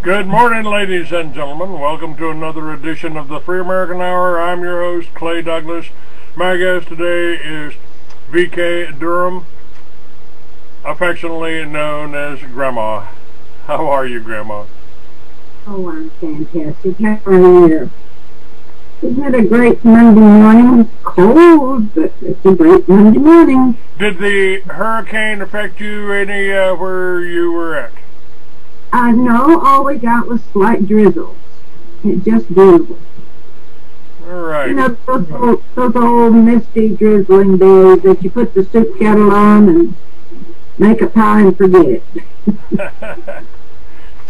Good morning, ladies and gentlemen. Welcome to another edition of the Free American Hour. I'm your host, Clay Douglas. My guest today is V.K. Durham, affectionately known as Grandma. How are you, Grandma? Oh, I'm fantastic. How are you? Isn't it a great Monday morning? It's cold, but it's a great Monday morning. Did the hurricane affect you any where you were at? No, all we got was slight drizzles. It's just beautiful. All right. You know, those old misty drizzling days that you put the soup kettle on and make a pie and forget it.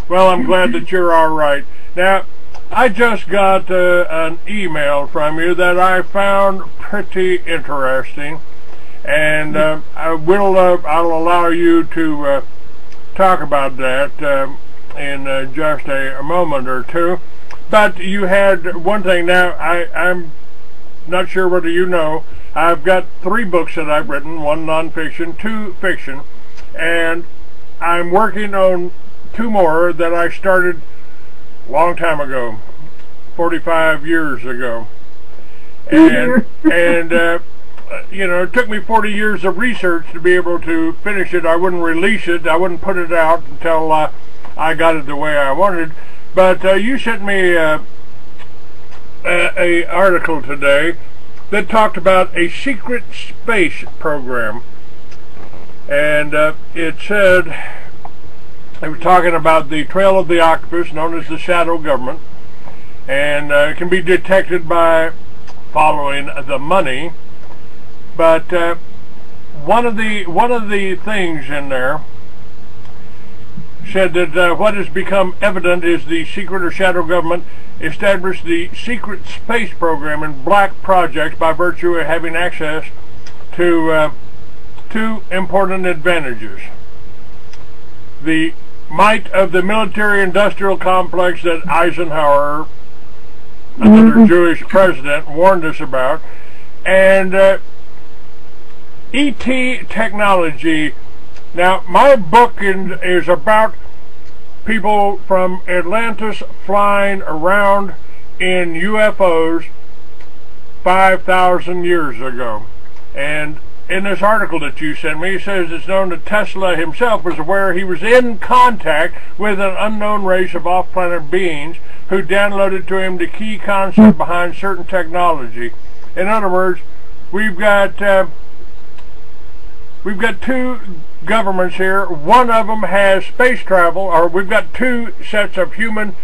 Well, I'm glad that you're all right. Now, I just got an email from you that I found pretty interesting, and I'll allow you to talk about that in just a moment or two. But you had one thing. Now, I'm not sure whether you know, I've got 3 books that I've written, 1 nonfiction, 2 fiction, and I'm working on 2 more that I started a long time ago, 45 years ago. And you know, it took me 40 years of research to be able to finish it. I wouldn't release it. I wouldn't put it out until I got it the way I wanted. But you sent me a article today that talked about a secret space program. And it said, they were talking about the trail of the octopus, known as the shadow government. And it can be detected by following the money. But one of the things in there said that what has become evident is the secret or shadow government established the secret space program in black projects by virtue of having access to 2 important advantages: the might of the military-industrial complex that Eisenhower, another Jewish president, warned us about, and E.T. technology. Now, my book is about people from Atlantis flying around in UFOs 5,000 years ago. And in this article that you sent me, it says it's known that Tesla himself was aware he was in contact with an unknown race of off-planet beings who downloaded to him the key concept behind certain technology. In other words, we've got 2 governments here. One of them has space travel, or we've got 2 sets of human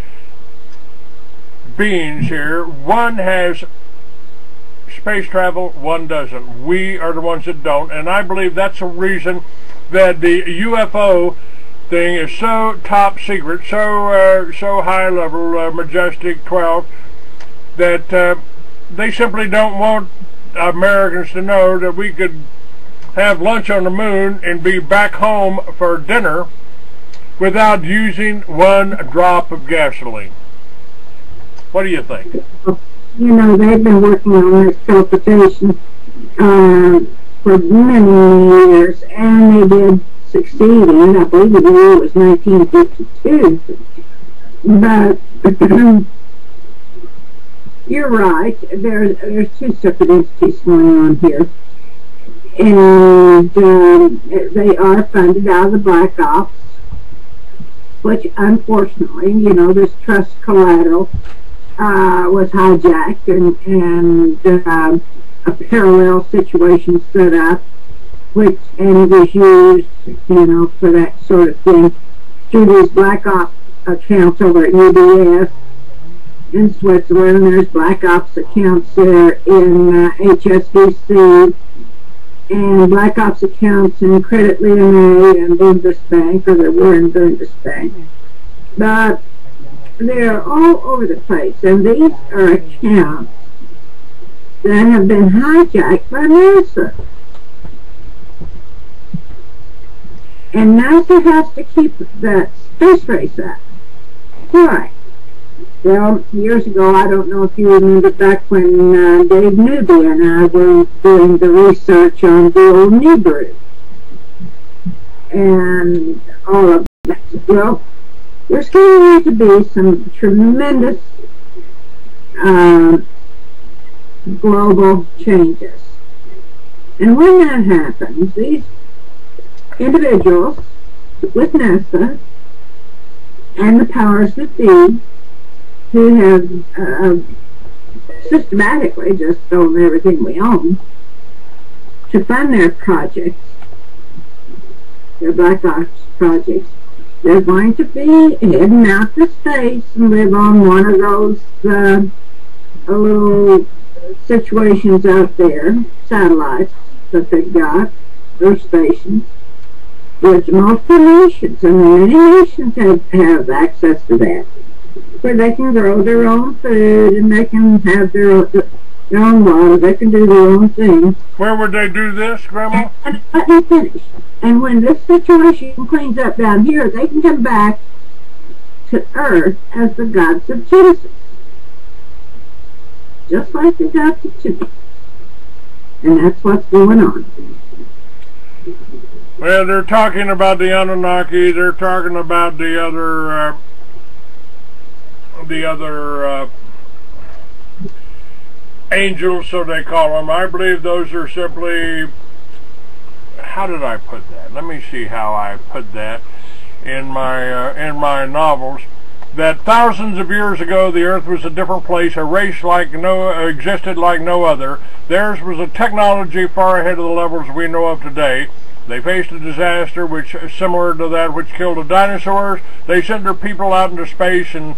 beings here. One has space travel, one doesn't. We are the ones that don't, and I believe that's the reason that the UFO thing is so top secret, so high level, Majestic 12, that they simply don't want Americans to know that we could have lunch on the moon and be back home for dinner without using 1 drop of gasoline. What do you think? You know, they've been working on this teleportation for many years, and they did succeed in it. I believe the year was 1952. But you're right. There's two separate entities going on here, and they are funded out of the Black Ops, which unfortunately, this trust collateral was hijacked, and a parallel situation set up, and it was used, for that sort of thing through these Black Ops accounts over at UBS in Switzerland. There's Black Ops accounts there in HSBC, and Black Ops accounts in Credit Lyonnais and Bundesbank, or there were in Bundesbank. But they're all over the place, and these are accounts that have been hijacked by NASA. And NASA has to keep that space race up. Why? Well, years ago, I don't know if you remember back when Dave Newby and I were doing the research on the old Nibiru and all of that. Well, there's going to be some tremendous global changes. And when that happens, these individuals with NASA and the powers that be, who have systematically just stolen everything we own to fund their projects, their Black Ops projects, they're going to be heading out to space and live on one of those little situations out there, satellites that they've got, those stations. There's multiple nations, and many nations have access to that, where they can grow their own food, and they can have their own water, they can do their own things. Where would they do this, Grandma? And let me finish. And when this situation cleans up down here, they can come back to Earth as the gods of Genesis. Just like the gods of Genesis. And that's what's going on. Well, they're talking about the Anunnaki, they're talking about the other angels, so they call them. I believe those are simply, how did I put that? Let me see how I put that in my novels. That thousands of years ago the earth was a different place, a race existed like no other. Theirs was a technology far ahead of the levels we know of today. They faced a disaster which similar to that which killed the dinosaurs. They sent their people out into space, and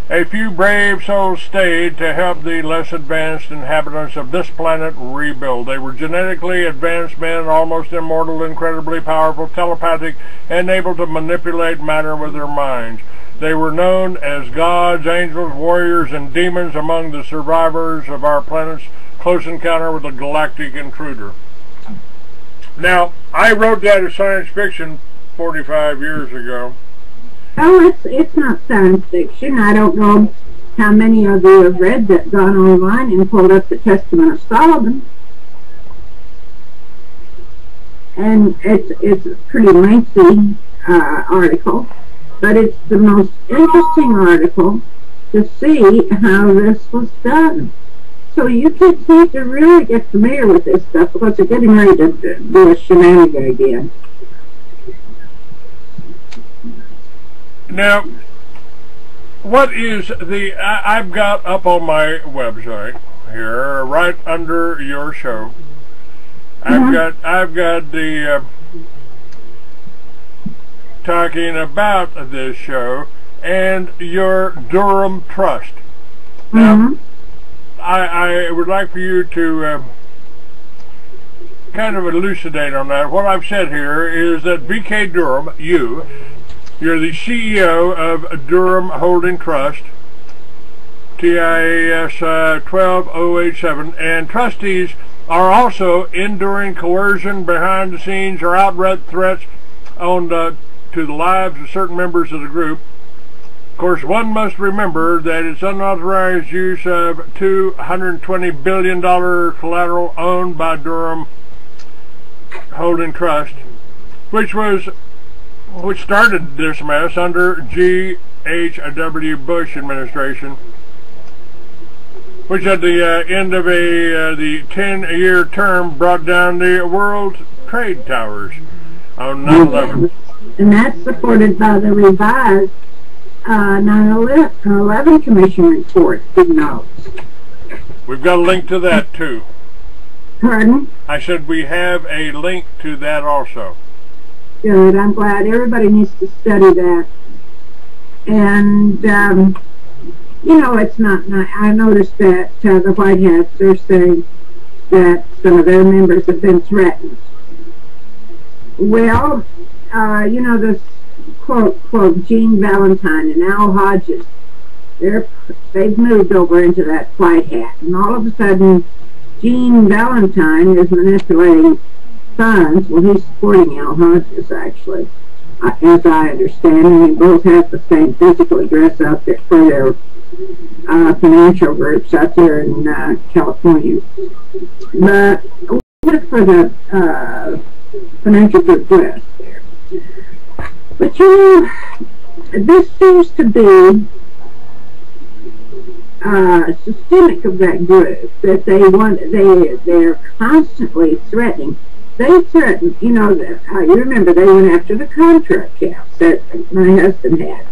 a few brave souls stayed to help the less advanced inhabitants of this planet rebuild. They were genetically advanced men, almost immortal, incredibly powerful, telepathic, and able to manipulate matter with their minds. They were known as gods, angels, warriors, and demons among the survivors of our planet's close encounter with a galactic intruder. Now, I wrote that as science fiction 45 years ago. Oh, it's not science fiction. I don't know how many of you have read that, gone online and pulled up the Testament of Solomon. And it's a pretty lengthy article, but it's the most interesting article to see how this was done. So you kids need to really get familiar with this stuff, because they're getting ready to do a shenanigan again. Now, what is the, I've got up on my website here, right under your show, I've got the talking about this show and your Durham Trust. Now, I would like for you to kind of elucidate on that. What I've said here is that V.K. Durham, you're the CEO of Durham Holding Trust, TIAS 12087, and trustees are also enduring coercion, behind the scenes, or outright threats to the lives of certain members of the group. Of course, one must remember that it's unauthorized use of $220 billion collateral owned by Durham Holding Trust, which started this mess under G.H.W. Bush administration, which at the end of the 10-year term brought down the World Trade Towers on 9/11. And that's supported by the revised 9/11 Commission report. We've got a link to that too. Pardon? I said we have a link to that also. Good. I'm glad. Everybody needs to study that. And, you know, it's not I noticed that the White Hats are saying that some of their members have been threatened. Well, you know, this quote, Gene Valentine and Al Hodges, they've moved over into that White Hat. And all of a sudden, Gene Valentine is manipulating funds. Well, he's supporting Al Hodges, actually, as I understand. And they both have the same physical address out there for their financial groups out there in California. But look for the financial group West there. But you know, this seems to be systemic of that group, that they're constantly threatening. They threaten, you know, you remember they went after the contract accounts that my husband had,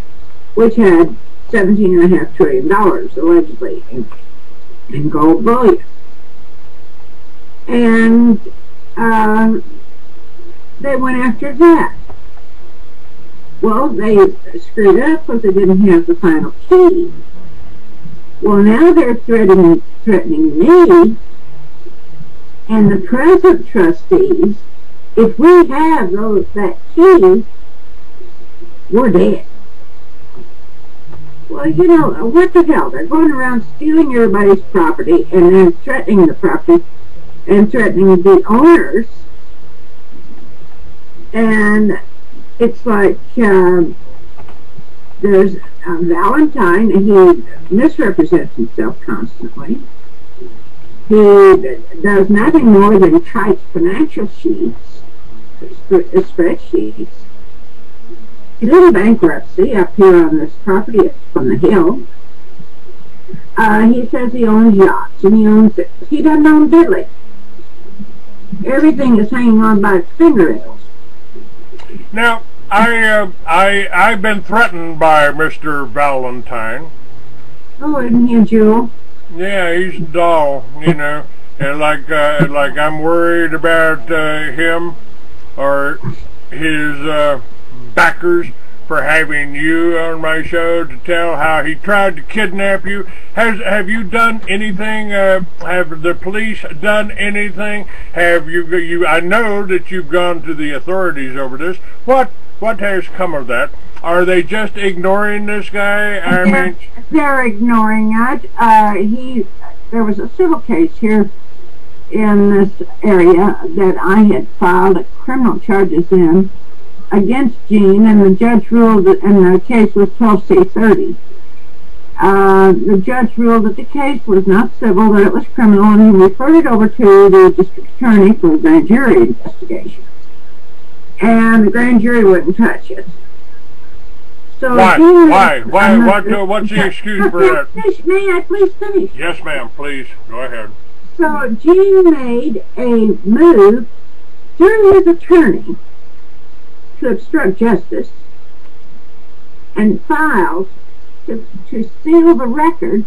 which had $17.5 trillion allegedly in gold bullion. And they went after that. Well, they screwed up because they didn't have the final key. Well, now they're threatening me and the present trustees. If we have that key, we're dead. Well, you know, what the hell? They're going around stealing everybody's property and then threatening the property and threatening the owners. And it's like there's Valentine, and he misrepresents himself constantly. He does nothing more than type financial sheets, spreadsheets. He did a bankruptcy up here on this property from the hill. He says he owns yachts, and he owns it. He doesn't own Billy. Everything is hanging on by its fingernails. Now, I've been threatened by Mr. Valentine. Oh, isn't he a jewel? Yeah, he's dull, you know, and like I'm worried about him or his backers for having you on my show to tell how he tried to kidnap you. Have you done anything? Have the police done anything? Have you? I know that you've gone to the authorities over this. What has come of that? Are they just ignoring this guy? They're ignoring it. There was a civil case here in this area that I had filed criminal charges in against Gene, and the judge ruled that, and the case was 12C30. The judge ruled that the case was not civil, that it was criminal, and he referred it over to the district attorney for a grand jury investigation. And the grand jury wouldn't touch it. So why? What's the excuse for that? May I please finish? Yes, ma'am. Please go ahead. So Gene made a move through his attorney to obstruct justice and filed to seal the records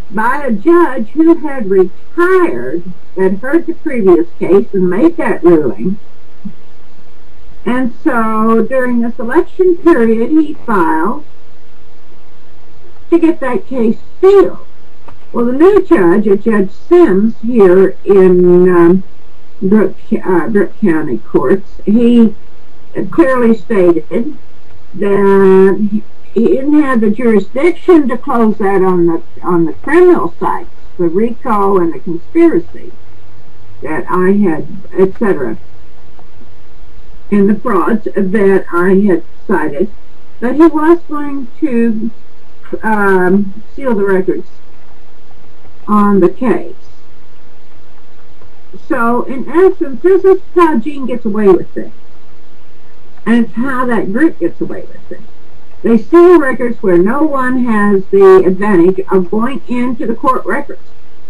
by a judge who had retired, that heard the previous case and made that ruling. And so during this election period, he filed to get that case sealed. Well, the new judge, Judge Sims, here in Brooke County Courts, he clearly stated that he didn't have the jurisdiction to close that on the criminal sites, the RICO and the conspiracy that I had, etc., and the frauds that I had cited, but he was going to seal the records on the case. So, in essence, this is how Gene gets away with things. And it's how that group gets away with things. They steal records where no one has the advantage of going into the court records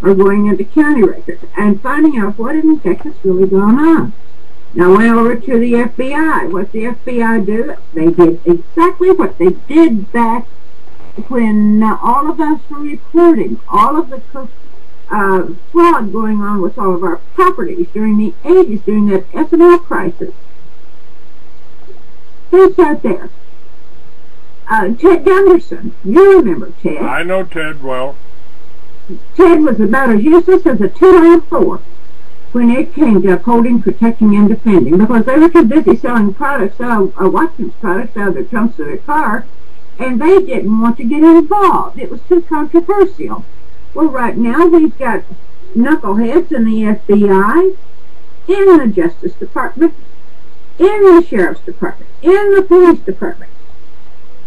or going into county records and finding out what in Texas really going on. Now, I went over to the FBI. What the FBI do? They did exactly what they did back when all of us were reporting all of the fraud going on with all of our properties during the 80s, during that S&L crisis. Who's out there? Ted Gunderson. You remember Ted. I know Ted well. Ted was about as useless as a 204 when it came to upholding, protecting, and defending, because they were too busy selling products, Watkins products out of their trunks of their car, and they didn't want to get involved. It was too controversial. Well, right now we've got knuckleheads in the FBI, in the Justice Department, in the Sheriff's Department, in the Police Department,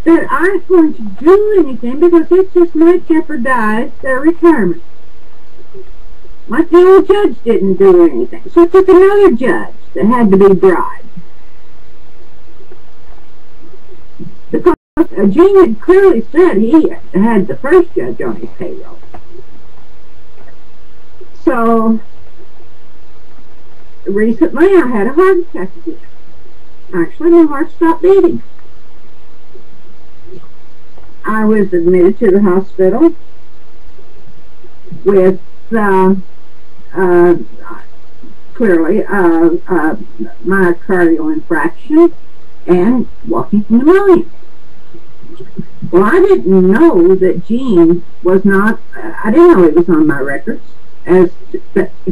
that aren't going to do anything because it just might jeopardize their retirement. Like the old judge didn't do anything, so it took another judge that had to be bribed. Because Gene had clearly said he had the first judge on his payroll. So, recently I had a heart attack again. Actually, my heart stopped beating. I was admitted to the hospital with clearly myocardial infarction and walking pneumonia. Well, I didn't know that Gene was not, I didn't know he was on my records as,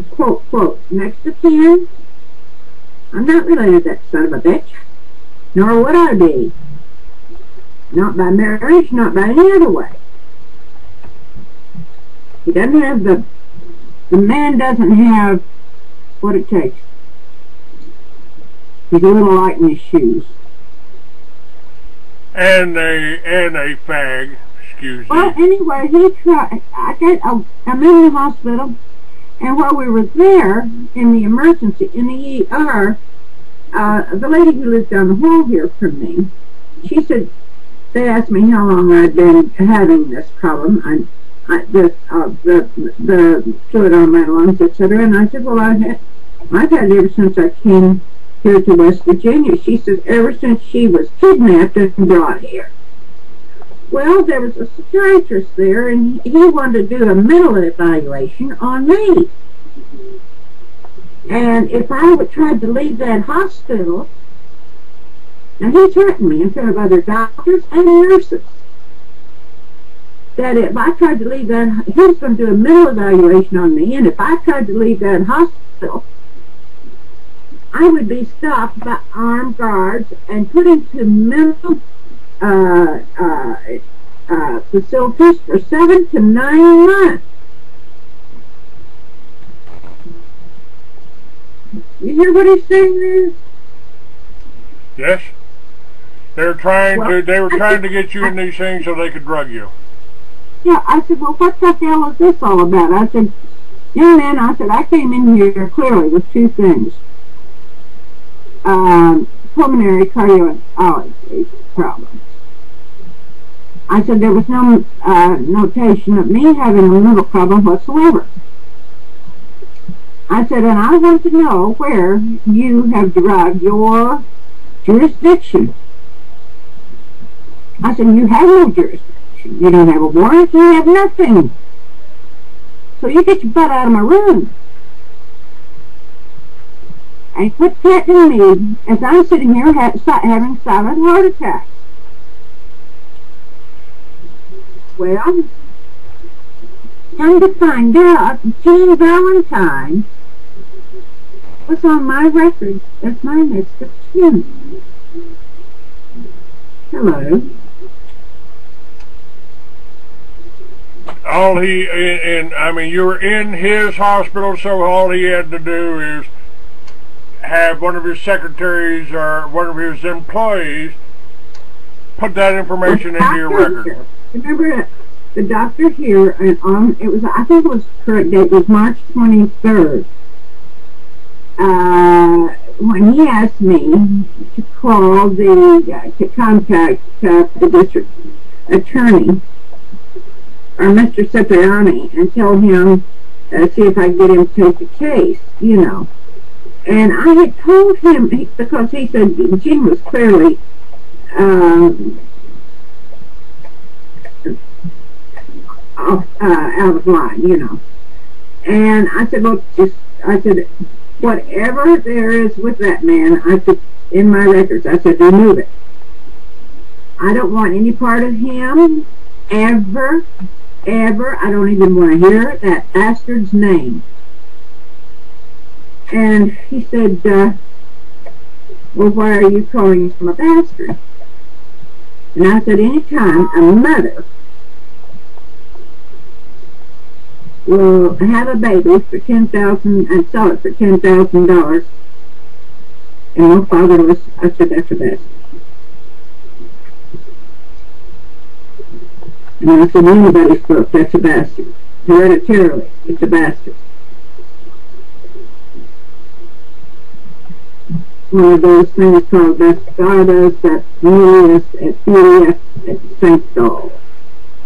quote, next to kin. I'm not related to that son of a bitch, nor would I be. Not by marriage, not by any other way. He doesn't have the man doesn't have what it takes. He's a little light in his shoes. And a fag, excuse me. Well, anyway, he tried. I'm in the hospital, and while we were there in the emergency, in the ER, the lady who lives down the hall here from me, she said, they asked me how long I'd been having this problem, the fluid on my lungs, etc. And I said, well, I've had it ever since I came here to West Virginia. She says, ever since she was kidnapped and brought here. Well, there was a psychiatrist there, and he wanted to do a mental evaluation on me. And if I would try to leave that hospital, now he threatened me in front of other doctors and nurses that if I tried to leave that, he was going to do a mental evaluation on me, and if I tried to leave that hospital, I would be stopped by armed guards and put into mental facilities for 7 to 9 months. You hear what he's saying there? Yes. They were trying to get you in these things so they could drug you. Yeah, I said, well, what the hell is this all about? I said, young man, I said, I came in here clearly with two things. Pulmonary cardiology problem. I said, there was no notation of me having a mental problem whatsoever. I said, and I want to know where you have derived your jurisdiction. I said, you have no jurisdiction. You don't have a warrant. You have nothing. So you get your butt out of my room. And quit threatening me as I'm sitting here having silent heart attacks. Well, come to find out, Gene Valentine was on my record as my next of kin. Hello. I mean, you were in his hospital, so all he had to do is have one of his secretaries or one of his employees put that information into your record. Here. Remember, the doctor here, and I think it was correct date was March 23rd. when he asked me to call to contact the district attorney, or Mr. Cipriani, and tell him, see if I could get him to take the case, you know. And I had told him, because he said Gene was clearly out of line, you know. And I said, look, I said, whatever there is with that man, I said, in my records, I said, remove it. I don't want any part of him, ever. I don't even want to hear that bastard's name. And he said, well, why are you calling him a bastard? And I said, anytime a mother will have a baby for $10,000 and sell it for $10,000, and no fatherless, I said, that's a bastard. And I said, anybody's book, that's a bastard. Hereditarily, it's a bastard. One of those things called bastardos, that Melius, et Furious, et Sancto.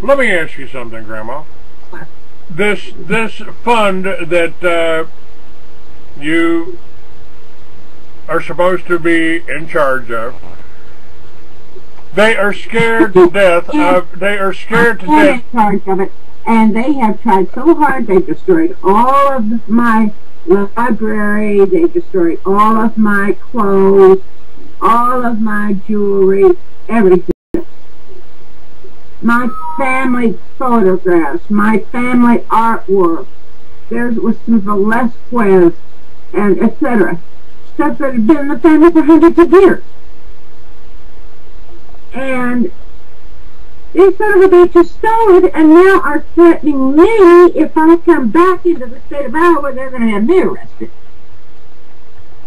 Let me ask you something, Grandma. This fund that you are supposed to be in charge of, they are scared to death of. They are scared to death. In charge of it, and they have tried so hard. They destroyed all of my library. They destroyed all of my clothes, all of my jewelry, everything. My family photographs, my family artwork. There was some Velasquez and etc. Stuff that had been in the family for hundreds of years. And these son of a bitches stole it and now are threatening me if I come back into the state of Iowa, they're going to have me arrested.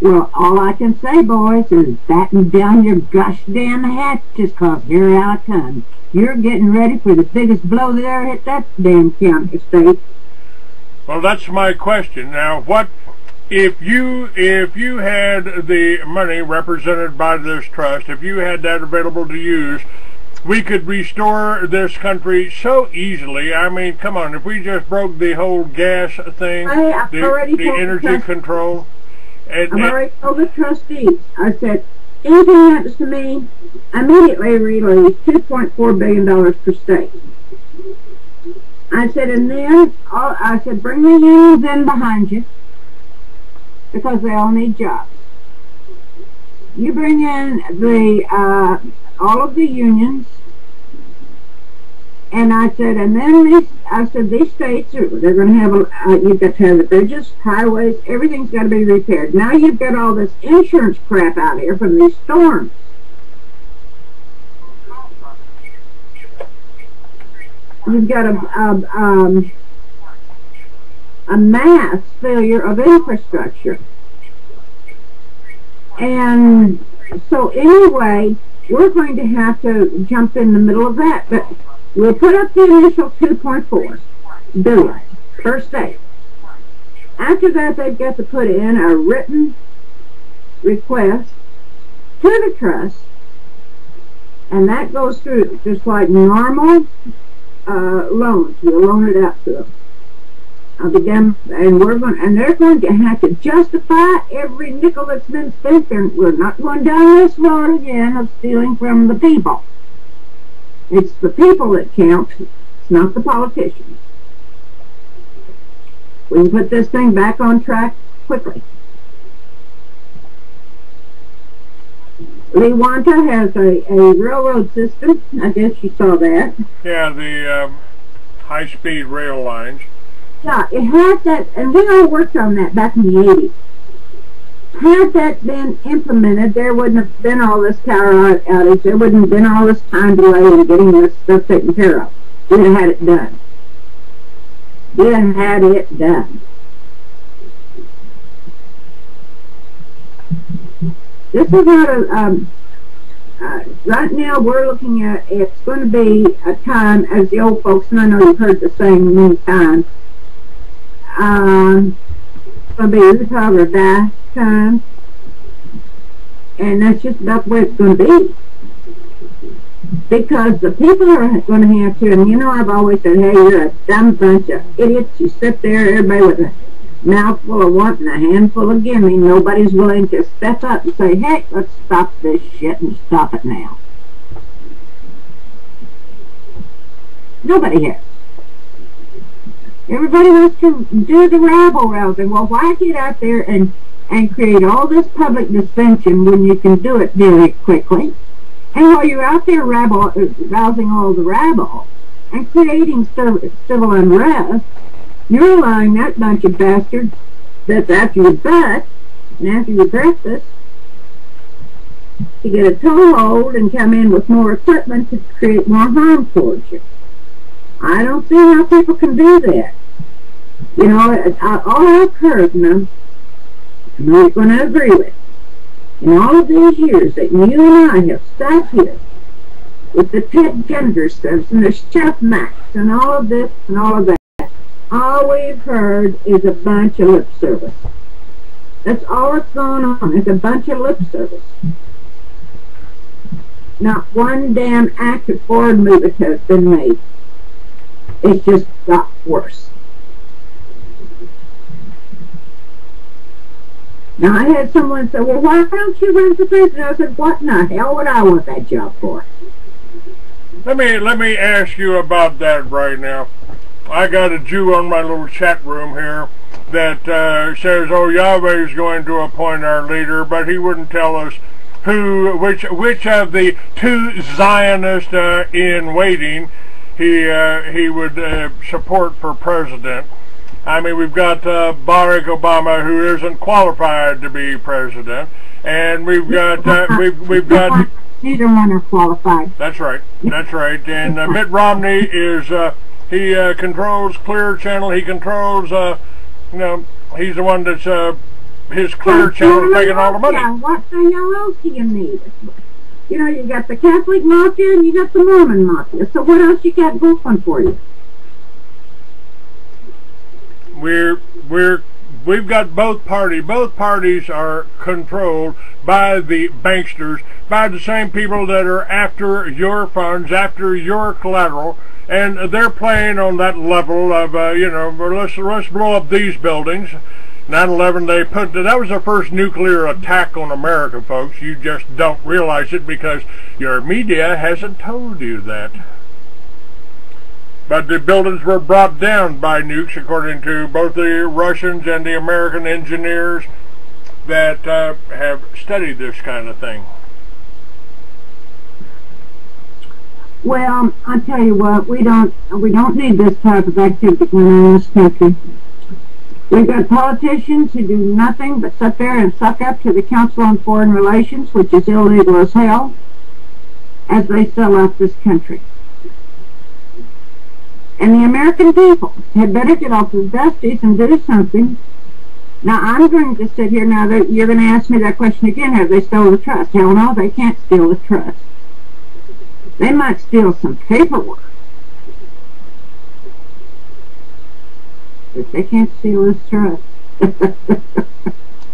Well, all I can say, boys, is batten down your gosh damn hatches, cause here I come. You're getting ready for the biggest blow that ever hit that damn county state. Well, that's my question. Now, what if you had the money represented by this trust, if you had that available to use, we could restore this country so easily. I mean, come on, if we just broke the whole gas thing, the energy control. I've already told the trustees. I said, anything happens to me, immediately release $2.4 billion per state. I said, and then, I said, bring the unions in behind you, because they all need jobs. You bring in the all of the unions, and I said, and then these states, they're going to have, you've got to have the bridges, highways, everything's got to be repaired. Now you've got all this insurance crap out here from these storms. You've got a mass failure of infrastructure. And so anyway, we're going to have to jump in the middle of that, but we'll put up the initial $2.4 billion per state. After that, they've got to put in a written request to the trust, and that goes through just like normal loans. We'll loan it out to them. And they're going to have to justify every nickel that's been spent, and we're not going down this road again of stealing from the people. It's the people that count, it's not the politicians. We can put this thing back on track quickly. Lewanta has a railroad system. I guess you saw that. Yeah, the high-speed rail lines. Yeah, it had that, and we all worked on that back in the 80s. Had that been implemented, there wouldn't have been all this power outage. There wouldn't have been all this time delay in getting this stuff taken care of. We'd have had it done. We'd have had it done. This is not a, right now we're looking at, it's going to be a time, as the old folks, and I know you've heard the saying many times, going to be Utah or die time. And that's just about the way it's going to be. Because the people are going to have to, and you know I've always said, hey, you're a dumb bunch of idiots. You sit there, everybody with a mouthful of want and a handful of gimme. Nobody's willing to step up and say, hey, let's stop this shit and stop it now. Nobody has. Everybody wants to do the rabble-rousing. Well, why get out there and create all this public dissension when you can do it very quickly? And while you're out there rousing all the rabble and creating civil unrest, you're allowing that bunch of bastards that's after your butt and after your breakfast to get a toehold and come in with more equipment to create more harm towards you. I don't see how people can do that. You know, all I've heard, and I'm not going to agree with, in all of these years that you and I have sat here with the Ted Gendersons and the Chef Max and all of this and all of that, all we've heard is a bunch of lip service. That's all that's going on, is a bunch of lip service. Not one damn active forward movement has been made. It's just got worse. Now, I had someone say, well, why don't you run for president? I said, what in the hell would I want that job for? Let me ask you about that right now. I got a Jew on my little chat room here that says, oh, Yahweh is going to appoint our leader, but he wouldn't tell us which of the two Zionists in waiting he would support for president. I mean, we've got Barack Obama, who isn't qualified to be president, and we've got neither one are qualified. That's right. That's right. And Mitt Romney is he controls Clear Channel. He controls you know, he's the one that's his Clear Channel is making all the money. What the hell else do you need? You know, you got the Catholic Mafia and you got the Mormon Mafia. So what else you got going for you? We've got both parties. Both parties are controlled by the banksters, by the same people that are after your funds, after your collateral, and they're playing on that level of you know, let's blow up these buildings. 9/11, that was the first nuclear attack on America, folks. You just don't realize it because your media hasn't told you that. But the buildings were brought down by nukes, according to both the Russians and the American engineers that have studied this kind of thing. Well, I tell you what, we don't need this type of activity going on in this country. We've got politicians who do nothing but sit there and suck up to the Council on Foreign Relations, which is illegal as hell, as they sell out this country. And the American people had better get off their dusties and do something. Now, I'm going to sit here now that you're going to ask me that question again. Have they stolen the trust? Hell no, they can't steal the trust. They might steal some paperwork, but they can't steal this trust.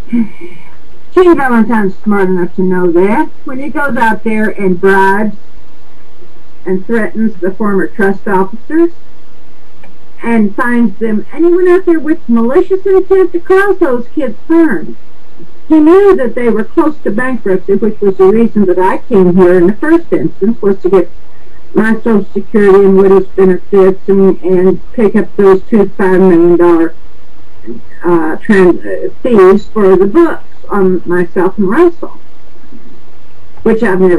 King Valentine's smart enough to know that. When he goes out there and bribes and threatens the former trust officers, and finds them, and he went out there with malicious intent to cause those kids harm. He knew that they were close to bankruptcy, which was the reason that I came here in the first instance, was to get my Social Security and widow's benefits and pick up those $2 $5 million fees for the books on myself and Russell, which I've never